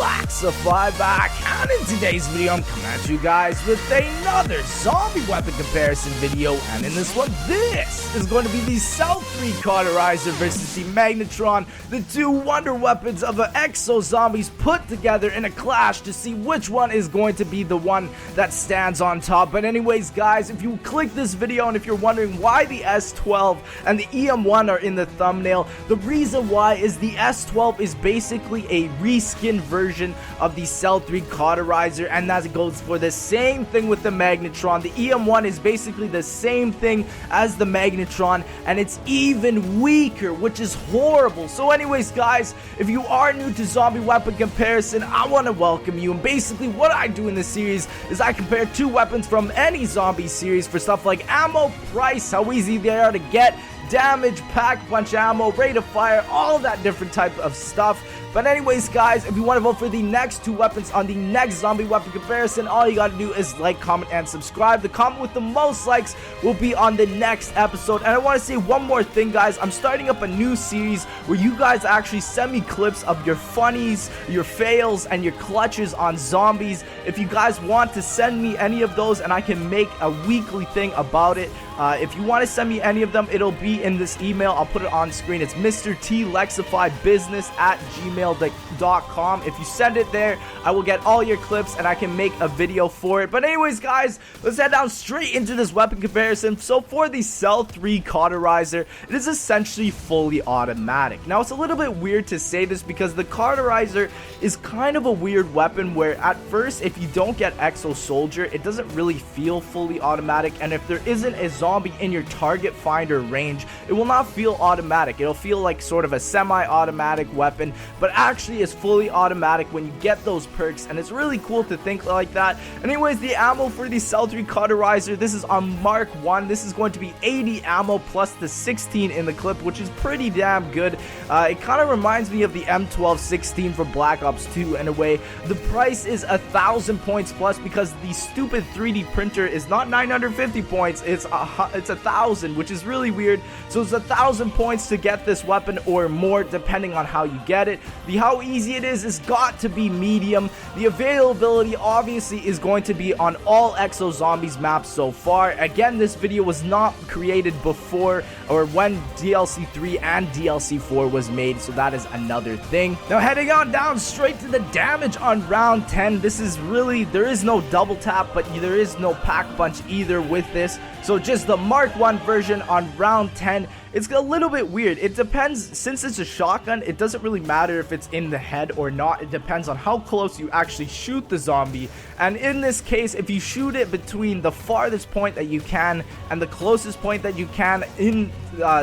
MrTLexify back, and in today's video I'm coming at you guys with another zombie weapon comparison video, and in this one, this is going to be the Cel-3 Cauterizer versus the Magnetron, the two wonder weapons of the Exo-Zombies put together in a clash to see which one is going to be the one that stands on top. But anyways guys, if you click this video and if you're wondering why the S12 and the EM1 are in the thumbnail, the reason why is the S12 is basically a reskin version of the Cel-3 Cauterizer, and that goes for the same thing with the Magnetron. The EM1 is basically the same thing as the Magnetron, and it's even weaker, which is horrible. So anyways guys, if you are new to zombie weapon comparison, I want to welcome you. And basically what I do in this series is I compare two weapons from any zombie series for stuff like ammo, price, how easy they are to get, damage, pack punch ammo, rate of fire, all of that different type of stuff. But anyways guys, if you want to vote for the next two weapons on the next zombie weapon comparison, all you gotta do is like, comment, and subscribe. The comment with the most likes will be on the next episode. And I want to say one more thing guys, I'm starting up a new series where you guys actually send me clips of your funnies, your fails, and your clutches on zombies. If you guys want to send me any of those and I can make a weekly thing about it, if you want to send me any of them, it'll be in this email. I'll put it on screen. It's MrTLexifyBusiness@gmail.com. If you send it there, I will get all your clips and I can make a video for it. But anyways guys, let's head down straight into this weapon comparison. So for the Cel-3 Cauterizer, it is essentially fully automatic. Now it's a little bit weird to say this because the Cauterizer is kind of a weird weapon where at first if you don't get Exo Soldier, it doesn't really feel fully automatic, and if there isn't a zombie in your target finder range, it will not feel automatic. It'll feel like sort of a semi-automatic weapon, but actually it's fully automatic when you get those perks, and it's really cool to think like that. Anyways, the ammo for the Cel-3 Cauterizer, this is on Mark 1. This is going to be 80 ammo plus the 16 in the clip, which is pretty damn good. It kind of reminds me of the M1216 for Black Ops 2 in a way. The price is 1,000 points plus because the stupid 3D printer is not 950 points, it's 1,000, which is really weird. So it's 1,000 points to get this weapon or more depending on how you get it. How easy it is got to be medium. The availability obviously is going to be on all Exo-Zombies maps so far. Again, this video was not created before or when DLC 3 and DLC 4 was made, so that is another thing. Now heading on down straight to the damage on round 10. This is really, there is no double tap, but there is no pack punch either with this. So just the Mark 1 version on round 10. It's a little bit weird. It depends, since it's a shotgun, it doesn't really matter if it's in the head or not. It depends on how close you actually shoot the zombie. And in this case, if you shoot it between the farthest point that you can and the closest point that you can in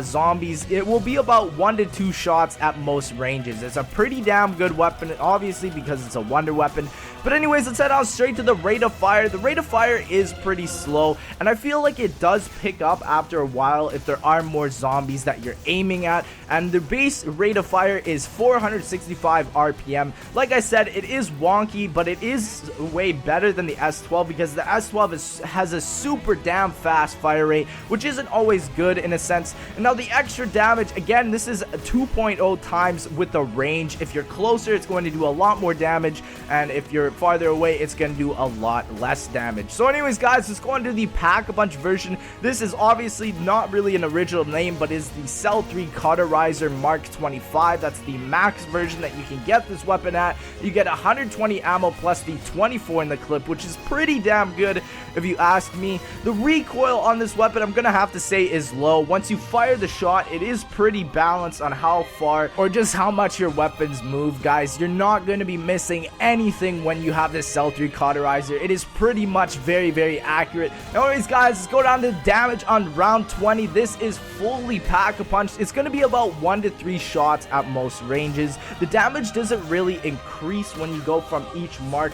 zombies, it will be about 1 to 2 shots at most ranges. It's a pretty damn good weapon, obviously, because it's a wonder weapon. But anyways, let's head on straight to the rate of fire. The rate of fire is pretty slow, and I feel like it does pick up after a while if there are more zombies that you're aiming at. And the base rate of fire is 465 RPM. Like I said, it is wonky, but it is way better than the S12 because the S12 has a super damn fast fire rate, which isn't always good in a sense. And now the extra damage, again, this is 2.0 times with the range. If you're closer, it's going to do a lot more damage, and if you're farther away, it's going to do a lot less damage. So anyways guys, let's go on to the pack-a-punch version. This is obviously not really an original name, but is the Cel-3 Cauterizer Mark 25. That's the max version that you can get this weapon at. You get 120 ammo plus the 24 in the clip, which is pretty damn good if you ask me. The recoil on this weapon, I'm gonna have to say, is low. Once you fire the shot, it is pretty balanced on how far or just how much your weapons move, guys. You're not going to be missing anything when you have this Cel-3 Cauterizer. It is pretty much very, very accurate. Anyways guys, let's go down to damage on round 20. This is fully pack-a-punch. It's going to be about 1 to 3 shots at most ranges. The damage doesn't really increase when you go from each mark,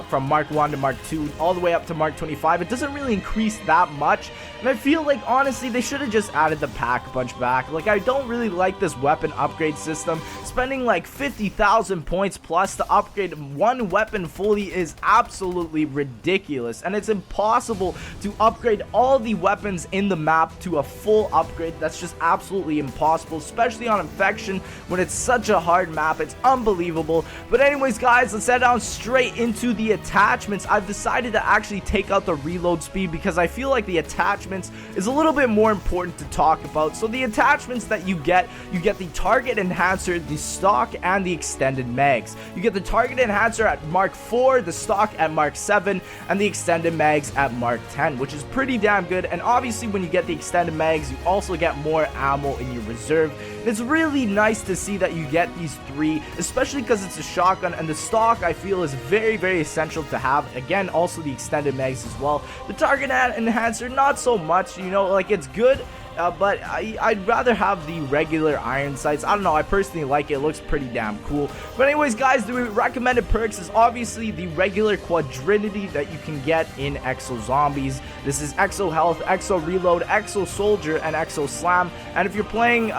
from Mark 1 to Mark 2 all the way up to Mark 25. It doesn't really increase that much, and I feel like honestly they should have just added the pack punch back. Like, I don't really like this weapon upgrade system, spending like 50,000 points plus to upgrade one weapon fully is absolutely ridiculous, and it's impossible to upgrade all the weapons in the map to a full upgrade. That's just absolutely impossible, especially on Infection when it's such a hard map. It's unbelievable. But anyways guys, let's head down straight into the attachments. I've decided to actually take out the reload speed because I feel like the attachments is a little bit more important to talk about. So the attachments that you get the target enhancer, the stock, and the extended mags. You get the target enhancer at Mark 4, the stock at Mark 7, and the extended mags at Mark 10, which is pretty damn good. And obviously when you get the extended mags, you also get more ammo in your reserve. And it's really nice to see that you get these three, especially because it's a shotgun, and the stock I feel is very, very essential to have. Again, also the extended mags as well. The target enhancer, not so much, you know, like it's good. But I'd rather have the regular iron sights. I don't know, I personally like it. It looks pretty damn cool. But anyways guys, the recommended perks is obviously the regular quadrinity that you can get in Exo-Zombies. This is Exo Health, Exo Reload, Exo Soldier, and Exo Slam. And if you're playing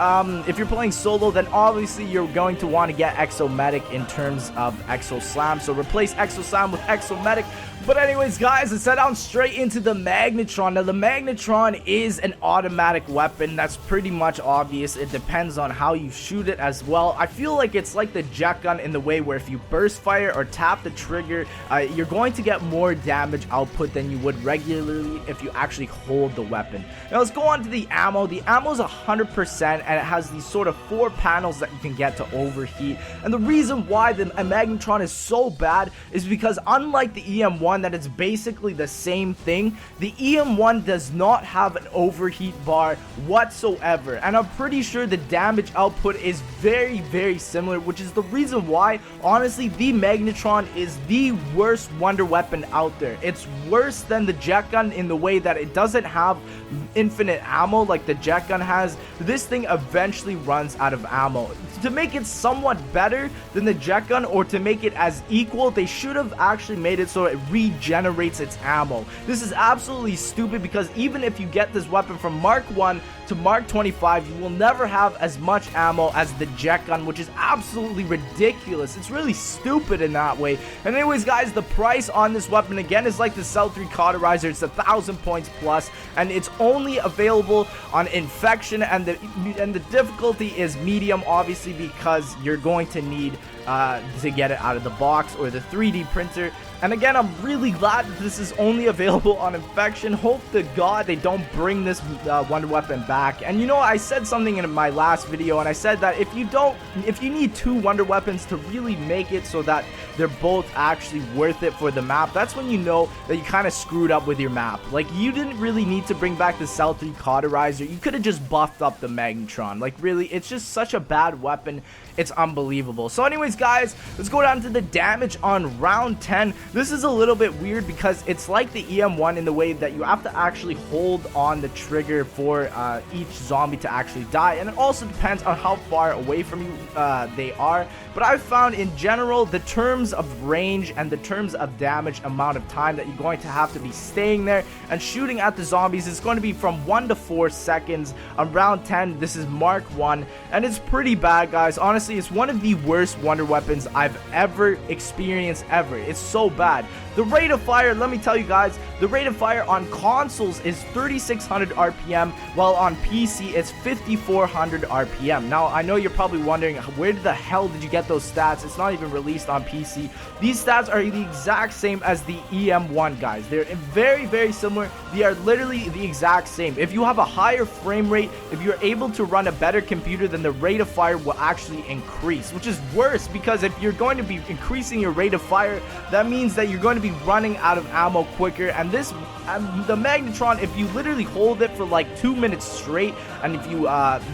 solo, then obviously you're going to want to get Exo Medic in terms of Exo Slam. So replace Exo Slam with Exo Medic. But anyways guys, let's head down straight into the Magnetron. Now the Magnetron is an automatic weapon. That's pretty much obvious. It depends on how you shoot it as well. I feel like it's like the jet gun in the way where if you burst fire or tap the trigger, you're going to get more damage output than you would regularly if you actually hold the weapon. Now let's go on to the ammo. The ammo is 100% and it has these sort of 4 panels that you can get to overheat. And the reason why the Magnetron is so bad is because unlike the EM1 that it's basically the same thing, the EM1 does not have an overheat bar whatsoever, and I'm pretty sure the damage output is very, very similar, which is the reason why honestly the Magnetron is the worst wonder weapon out there. It's worse than the jet gun in the way that it doesn't have infinite ammo like the jet gun has. This thing eventually runs out of ammo. To make it somewhat better than the jet gun, or to make it as equal, they should have actually made it so it regenerates its ammo. This is absolutely stupid because even if you get this weapon from Mark 1 to Mark 25, you will never have as much ammo as the jet gun, which is absolutely ridiculous. It's really stupid in that way. And anyways guys, the price on this weapon again is like the Cel-3 Cauterizer. It's 1,000 points plus, and it's only available on Infection, and the difficulty is medium, obviously, because you're going to need to get it out of the box or the 3D printer. And again, I'm really glad that this is only available on Infection. Hope to God they don't bring this wonder weapon back. And you know, I said something in my last video, and I said that if you need 2 wonder weapons to really make it so that they're both actually worth it for the map, that's when you know that you kind of screwed up with your map. Like, you didn't really need to bring back the Cel-3 Cauterizer. You could have just buffed up the Magnetron. Like, really, it's just such a bad weapon. It's unbelievable. So anyways guys, let's go down to the damage on round 10. This is a little bit weird because it's like the EM1 in the way that you have to actually hold on the trigger for each zombie to actually die, and it also depends on how far away from you they are. But I've found in general, the terms of range and the terms of damage amount of time that you're going to have to be staying there and shooting at the zombies is going to be from 1 to 4 seconds. On round 10, this is Mark 1, and it's pretty bad guys. Honestly, it's one of the worst wonder weapons I've ever experienced ever. It's so bad. The rate of fire, let me tell you guys, the rate of fire on consoles is 3600 RPM, while on PC it's 5400 RPM. Now, I know you're probably wondering, where the hell did you get those stats? It's not even released on PC. These stats are the exact same as the EM1, guys. They're very, very similar. They are literally the exact same. If you have a higher frame rate, if you're able to run a better computer, then the rate of fire will actually increase, which is worse because if you're going to be increasing your rate of fire, that means that you're going to be running out of ammo quicker. And this the Magnetron, if you literally hold it for like 2 minutes straight, and if you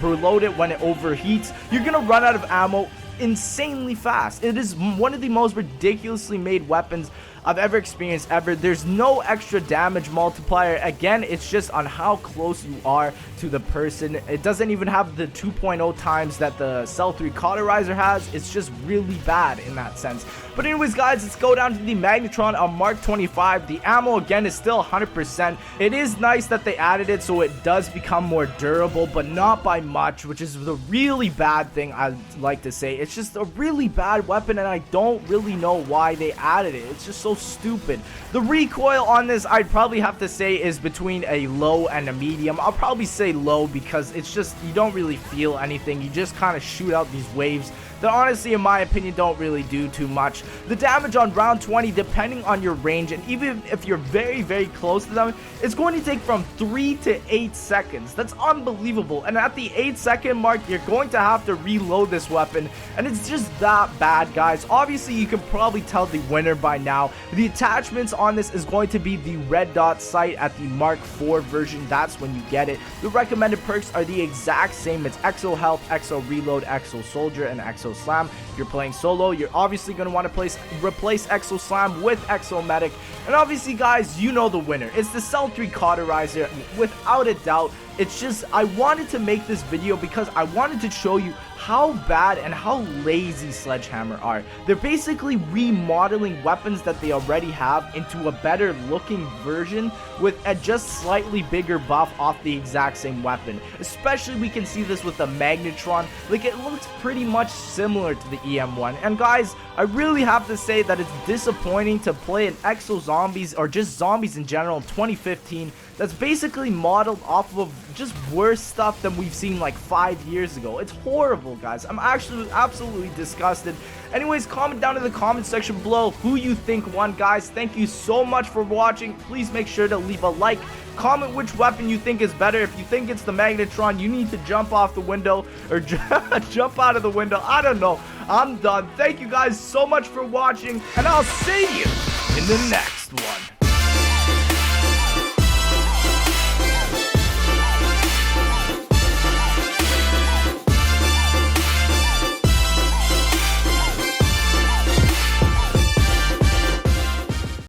reload it when it overheats, you're gonna run out of ammo insanely fast. It is one of the most ridiculously made weapons I've ever experienced ever. There's no extra damage multiplier. Again, it's just on how close you are to the person. It doesn't even have the 2.0 times that the Cel-3 Cauterizer has. It's just really bad in that sense. But anyways, guys, let's go down to the Magnetron on Mark 25. The ammo, again, is still 100%. It is nice that they added it so it does become more durable, but not by much, which is the really bad thing I'd like to say. It's just a really bad weapon, and I don't really know why they added it. It's just so stupid. The recoil on this, I'd probably have to say, is between a low and a medium. I'll probably say low because it's just, you don't really feel anything. You just kind of shoot out these waves that honestly, in my opinion, don't really do too much. The damage on round 20, depending on your range, and even if you're very, very close to them, it's going to take from 3 to 8 seconds. That's unbelievable. And at the 8-second mark, you're going to have to reload this weapon, and it's just that bad, guys. Obviously, you can probably tell the winner by now. The attachments on this is going to be the red dot sight at the Mark IV version. That's when you get it. The recommended perks are the exact same. It's Exo Health, Exo Reload, Exo Soldier, and Exo Slam. If you're playing solo, you're obviously going to want to replace Exo Slam with Exo Medic. And obviously, guys, you know the winner. It's the Cel-3 Cauterizer, without a doubt. It's just, I wanted to make this video because I wanted to show you how bad and how lazy Sledgehammer are. They're basically remodeling weapons that they already have into a better looking version with a just slightly bigger buff off the exact same weapon. Especially we can see this with the Magnetron. Like, it looks pretty much similar to the EM1. And guys, I really have to say that it's disappointing to play an Exo-Zombies or just zombies in general in 2015 that's basically modeled off of just worse stuff than we've seen like 5 years ago. It's horrible, guys. I'm actually absolutely disgusted. Anyways, comment down in the comment section below who you think won, guys. Thank you so much for watching. Please make sure to leave a like. Comment which weapon you think is better. If you think it's the Magnetron, you need to jump off the window or jump out of the window. I don't know. I'm done. Thank you guys so much for watching, and I'll see you in the next one.